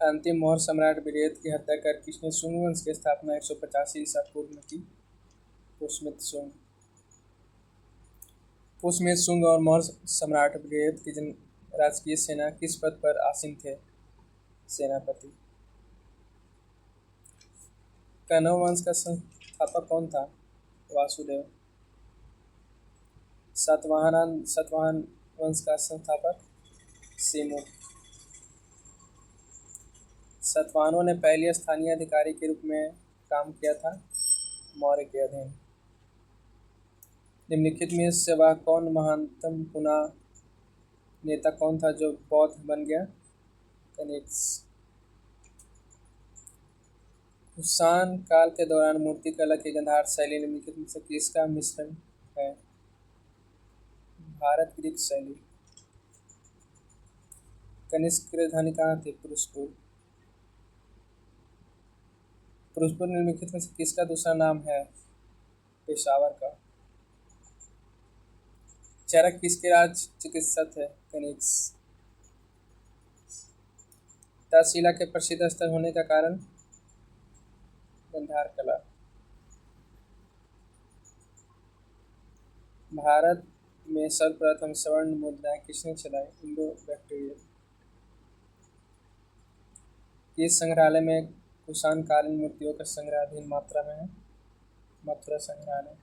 अंतिम मौर्य सम्राट विरेत की हत्या कर किसने शुंग वंश की स्थापना 185 ईसा पूर्व में की? पुष्यमित्र शुंग। पुष्यमित्र शुंग और मौर्य सम्राट विरेत की राजकीय सेना किस पद पर आसीन थे? सेनापति। कण्व वंश का संस्थापक कौन था? वासुदेव। सातवाहन वंश का संस्थापक? सिमु। सातवाहनों ने पहले स्थानीय अधिकारी के रूप में काम किया था मौर्य के अधीन। निम्नलिखित में से वह कौन महानतम पुना नेता कौन था जो बौद्ध बन गया? कनिष्क। कुषाण काल के दौरान मूर्तिकला की गांधार शैली निम्नलिखित में से किसका मिश्रण है? भारत ग्रीक शैली। कनिष्क की राजधानी कहाँ थी? पुरुषपुर। पुरुषपुर निम्नलिखित में से किसका दूसरा नाम है? पेशावर का। चरक किसके राज चिकित्सा थे? कनिष्क। तक्षशिला के प्रसिद्ध स्थल होने का कारण? गांधार कला। भारत में सर्वप्रथम स्वर्ण मुद्राएं किसने चलाई? Indo bacterial. किस संग्रहालय में कुषाण कालीन मूर्तियों का संग्रह अधीन मात्रा में है? मथुरा संग्रहालय।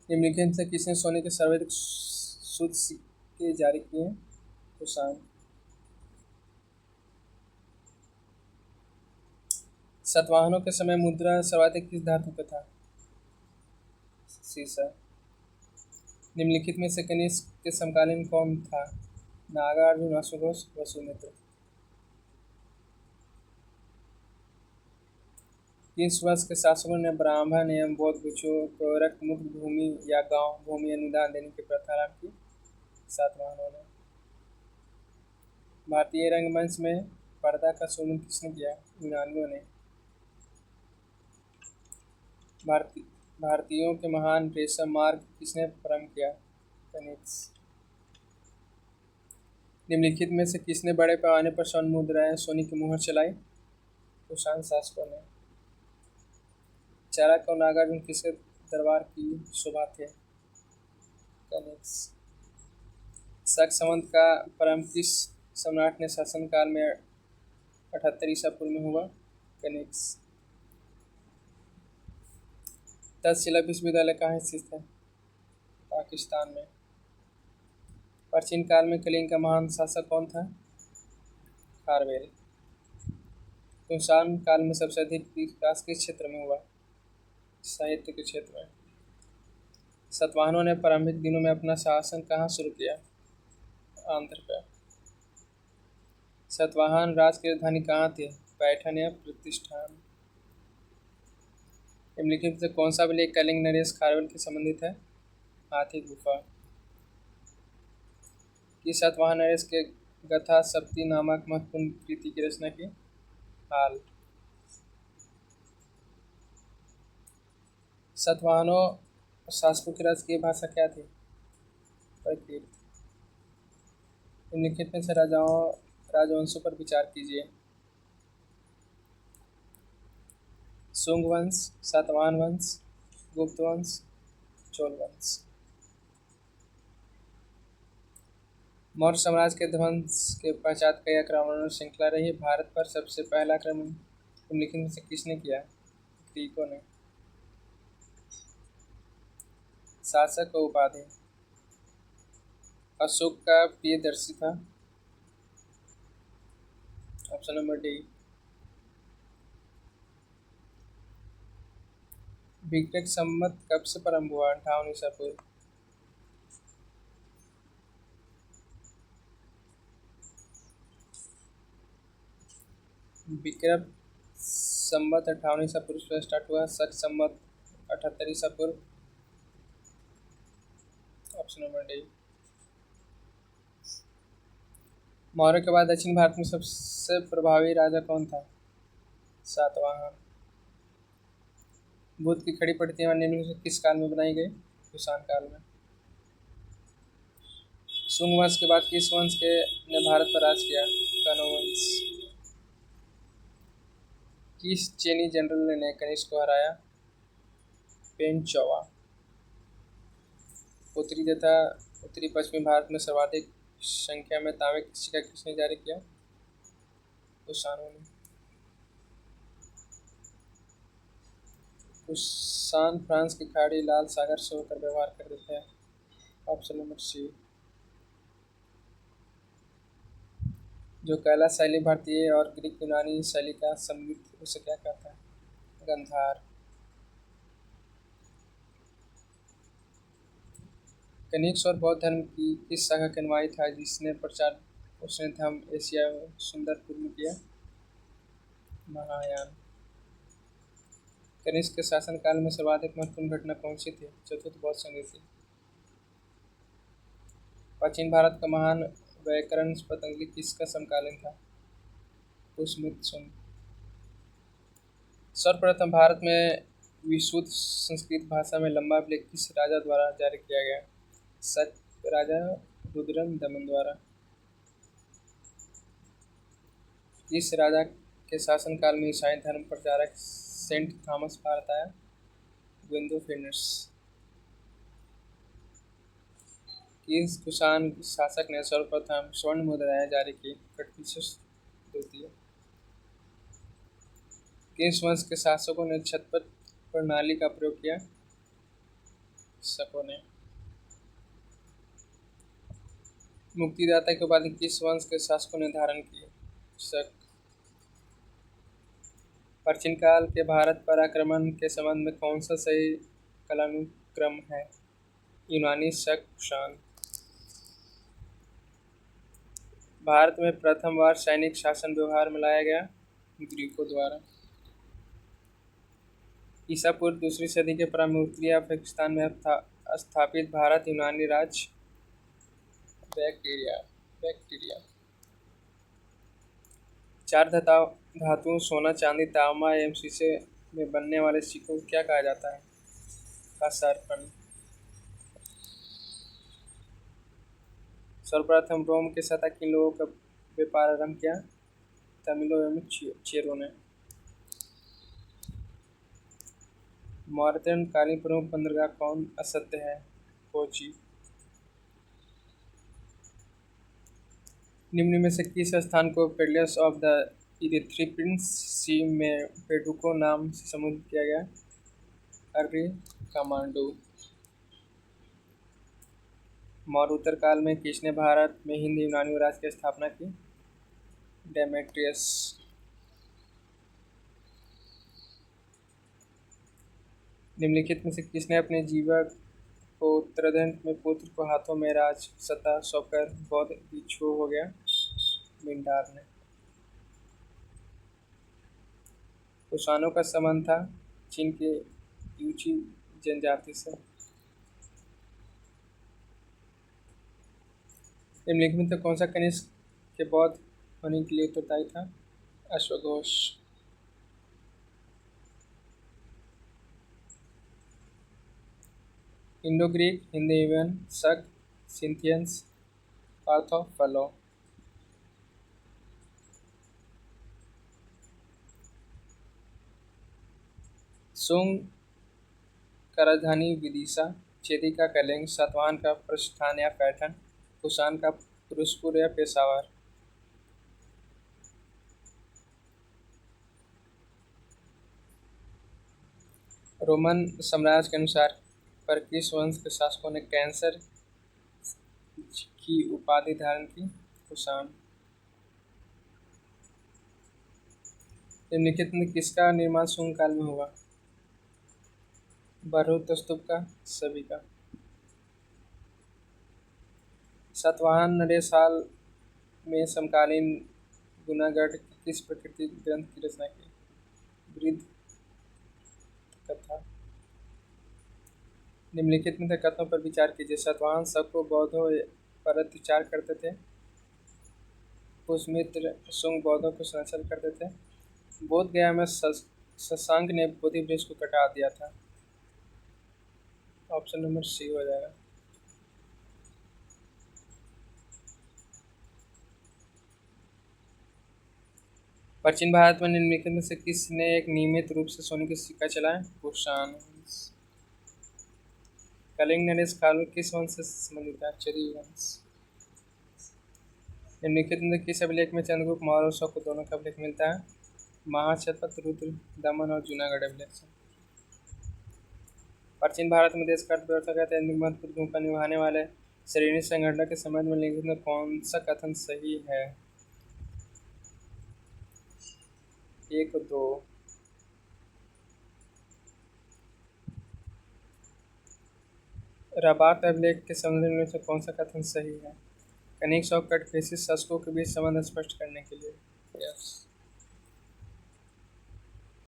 निम्नलिखित से किसने सोने के सर्वाधिक शुद्ध सिक्के जारी किए? कुषाण। सातवाहनों के समय मुद्रा सर्वाधिक किस धातु का था? सीसा। निम्नलिखित में से कनिष्क के समकालीन कौन था? नागार्जुन, अश्वघोष, वसुमित्र। किस वर्ष के शासकों ने ब्राह्मण एवं बौद्ध भिक्षुओं को रक्त मुक्त भूमि या गांव भूमि अनुदान देने की प्रथा आरंभ की? सातवाहनों ने। भारतीय रंगमंच में पर्दा का शोधन किसने किया? यूनानियों ने। भारतीयों के महान रेशम मार्ग किसने प्रारंभ किया? कनिष्क। निम्नलिखित में से किसने बड़े पैमाने पर स्वर्ण मुद्राएं सोने की मुहर चलाई? कुषाण शासकों ने। चरक और नागार्जुन किसके दरबार की शोभा थे? कनिष्क। शक संवत का प्रारंभ किस सम्राट ने शासन काल में 78 ईसा पूर्व में हुआ? कनिष्क। तक्षशिला विश्वविद्यालय कहाँ स्थित है? पाकिस्तान में। प्राचीन काल में कलिंग का महान शासक कौन था? खारवेल। कुषाण काल में सबसे अधिक विकास किस क्षेत्र में हुआ? साहित्य के क्षेत्र में। सातवाहनों ने प्रारंभिक दिनों में अपना शासन कहाँ शुरू किया? आंध्र पर। सातवाहन राज की राजधानी कहाँ थी? पैठन या प्रतिष्ठान। निम्नलिखित से कौन सा अभिलेख कलिंग नरेश खारवेल के संबंधित है? हाथी गुफा। किस सातवाहन नरेश के गथा सप्ती नामक महत्वपूर्ण कृति की रचना की? हाल। सातवाहनों शासकों की राजकीय भाषा क्या थी? प्राकृत। निम्नलिखित में से राजवंशों पर विचार कीजिए। शुंग वंश, सातवाहन वंश, गुप्त वंश, चोल वंश। मौर्य साम्राज्य के ध्वंस के पश्चात कई आक्रमणों की श्रृंखला रही। भारत पर सबसे पहला आक्रमण निम्नलिखित में से किसने किया? ग्रीकों ने। शासक और उपाधि। अशोक का प्रियदर्शी था? Option number D. विक्रय संवत कब से प्रारंभ हुआ? 58 ईसा पूर्व। विक्रम संवत 58 ईसा पूर्व से स्टार्ट हुआ। शक संवत 78 ईसा पूर्व। Option number D. मौर्य के बाद दक्षिण भारत में सबसे प्रभावी राजा कौन था? सातवाहन। बुद्ध की खड़ी प्रतिमा निम्न किस काल में बनाई गई? कुषाण काल में। सुंग वंश के बाद किस वंश के ने भारत पर राज किया? कनौ वंश। किस चीनी जनरल ने कनिष्क को हराया? पेन चौवा। उत्तरी तथा उत्तरी पश्चिमी भारत में सर्वाधिक संख्या में तांबे की सिक्का किसने जारी किया? कुषाणों ने। कुषाण फ्रांस की खाड़ी लाल सागर से होकर व्यवहार करते थे। Option number C. जो कैलाश शैली भारतीय और ग्रीक यूनानी शैली का सम्मिलित उसे क्या कहता है? गंधार। कनिष्क और बौद्ध धर्म की किस शाखा के अनुयायी था जिसने प्रचार उसने धर्म एशिया में सुंदरपुर में किया? महायान। कनिष्क के शासनकाल में सर्वाधिक महत्वपूर्ण घटना कौन सी थी? चतुर्थ बौद्ध संधि थी। प्राचीन भारत का महान व्याकरण पतंजलि किसका समकालीन था? पुष्यमित्र सुंग। सर्वप्रथम भारत में विशुद्ध संस्कृत भाषा में लंबा अभिलेख किस राजा द्वारा जारी किया गया? शक राजा रुद्रम दमन द्वारा। किस राजा के शासनकाल में ईसाई धर्म प्रचारक सेंट थॉमस भारत आया? विंडोफिनस। किस कुषाण शासक ने सर्वप्रथम स्वर्ण मुद्राएं जारी की? कटफिशस द्वितीय। किस वंश के शासकों ने छत्रपति प्रणाली का प्रयोग किया? शकों ने। मुक्तिदाता की उपाधि किस वंश के शासकों ने धारण की? शक। प्राचीन काल के भारत पर आक्रमण के संबंध में कौन सा सही कालानुक्रम है? यूनानी, शक, कुषाण। भारत में प्रथम बार सैनिक शासन व्यवहार में लाया गया? ग्रीकों द्वारा। ईसा पूर्व दूसरी सदी के प्रारंभ में उत्तरी अफ्रीकानिस्तान में स्थापित भारत यूनानी राज्य? बैक्टीरिया। चार धातुओं सोना, चांदी, तांबा एवं शीशे में बनने वाले सिक्कों को क्या कहा जाता है? कांसारपन। सर्वप्रथम रोम के सतह किन लोगों का व्यापार आरंभ किया? तमिलों एवं चेरों ने। मौर्यन कालीन प्रमुख बंदरगाह कौन असत्य है? कोची। निम्न में से किस स्थान को पेडलर्स ऑफ द इरिथ्रियन सी में पेडुको नाम से संबोधित किया गया? अर्री कमांडो। मौर्य उत्तर काल में किसने भारत में हिंद यूनानी राज्य की स्थापना की? डेमेट्रियस। निम्नलिखित में से किसने अपने जीवन को उत्तरार्ध में पुत्र को हाथों में राज सत्ता सौंपकर बौद्ध भिक्षु हो गया? मिंडार ने। कुषाणों का संबंध था चीन के यूची जनजाति से। निम्नलिखित में तो कौन सा कनिष्क के बौद्ध होने के लिए उत्तरदायी था? अश्वघोष। इंडो ग्रीक, हिंदीवन, शक, सिंथियंस, पार्थो, फलो। सुंग का राजधानी विदिशा, चेदी का कलिंग, सातवाहन का प्रस्थान या पैठन, कुषाण का फिरोजपुर या पेशावर। रोमन साम्राज्य के अनुसार पर किस वंश के शासकों ने कैंसर की उपाधि धारण की? कुषाण। निम्नलिखित में किसका निर्माण सुंग काल में हुआ? बृहद स्तूप का? सभी का। सातवाहन नरेश में समकालीन गुनागढ़ की किस प्राकृतिक ग्रंथ की रचना की? बृहद कथा। निम्नलिखित में कथनों पर विचार कीजिए। सातवाहन सबको बौद्धों पर अत्याचार करते थे। पुष्यमित्र सुंग बौद्धों को संरक्षण करते थे। बोध गया में शशांक ने बोधि वृक्ष को कटा दिया था। ऑप्शन नंबर सी हो जाएगा। प्राचीन भारत में निम्नलिखित में से किसने एक नियमित रूप से सोने की सिक्का चलाया? कुषाण वंश। कलिंग नरेश खालू किस वंश से संबंधित है? चरी वंश। निम्नलिखित में से किस अभिलेख में चंद्रगुप्त मौर्य और शक दोनों का अभिलेख मिलता है? महाक्षत्रप, रुद्र, दमन और जूनागढ़ अभिलेख से। प्राचीन भारत में देश का अर्थव्यवस्था का अत्यंत महत्वपूर्ण भूमिका निभाने वाले श्रेणी संगठन के संबंध में निम्नलिखित में कौन सा कथन सही है? 1, 2। रबात अभिलेख के संबंध में से कौन सा कथन सही है? कनिष्क और कटफेसी शासकों के बीच संबंध स्पष्ट करने के लिए। यस।